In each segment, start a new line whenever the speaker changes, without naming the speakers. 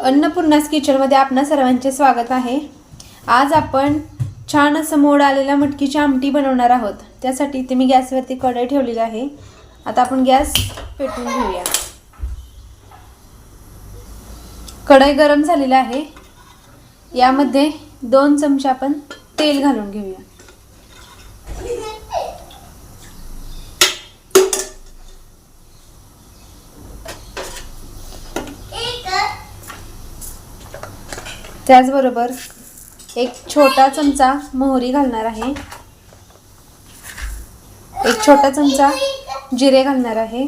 अन्नपूर्णास किचनमध्ये आपणा सर्वांचे स्वागत आहे। आज आपण छान असं मोड आलेल्या मटकीची आमटी बनवणार आहोत। त्यासाठी इथे मी गॅसवरती कढई ठेवलेली आहे। आता आपण गॅस पेटवून घेऊया। कढई गरम झालेली आहे। यामध्ये 2 चमचे आपण तेल घालून घेऊया। त्याचबरोबर एक छोटा चमचा मोहरी घालणार आहे। एक छोटा चमचा जिरे घालणार आहे।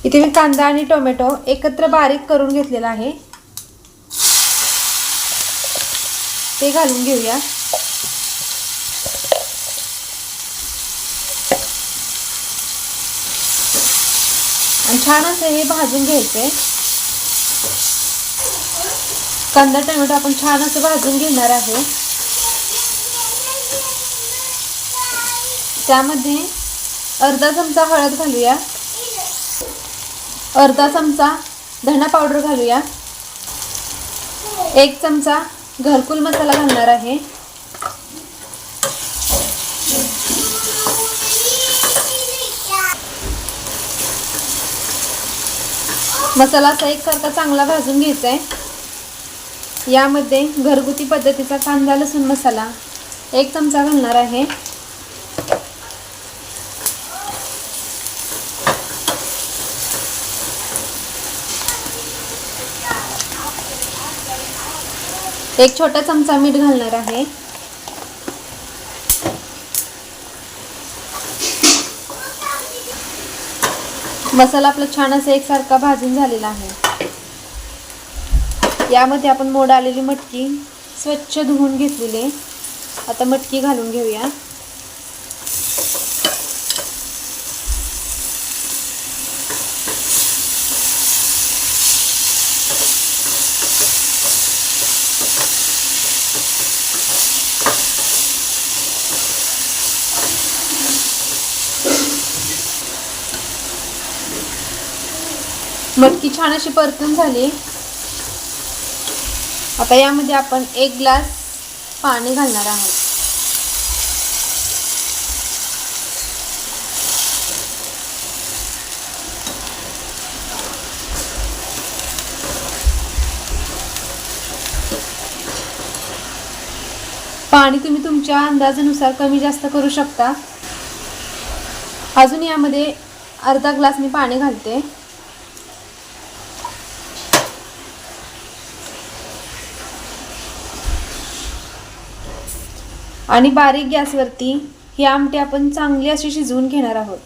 इथे मी कांदा आणि टोमॅटो एकत्र बारीक करून घेतलेला आहे, ते घालून घेऊया। आणि छान असं हे भाजून घ्यायचंय। कांदा टोमॅटो आपण छान असं भाजून घेणार आहे। त्यामध्ये अर्धा चमचा हळद घालूया, अर्धा चमचा धना पावडर घालूया, 1 चमचा घरकुल मसाला घालणार आहे। मसाला असा एकसारखा चांगला भाजून घ्यायचा आहे। यामध्ये घरगुती पद्धतीचा कांदा लसूण मसाला 1 चमचा घालणार आहे। एक छोटा चमचा मीठ घालणार आहे। मसाला आपला छान असा एकसारखा भाजून झालेला आहे। यामध्ये आपण मोड आलेली मटकी स्वच्छ धुवून घेतलेली, आता मटकी घालून घेऊया। मटकी छान अशी परतून झाली। आता यामध्ये आपण 1 ग्लास पाणी घालणार आहोत। पाणी तुम्ही तुमच्या अंदाजानुसार कमी जास्त करू शकता। अजून यामध्ये अर्धा ग्लास मी पाणी घालते। आणि बारीक गॅसवरती ही आमटी आपण चांगली अशी शिजवून घेणार आहोत।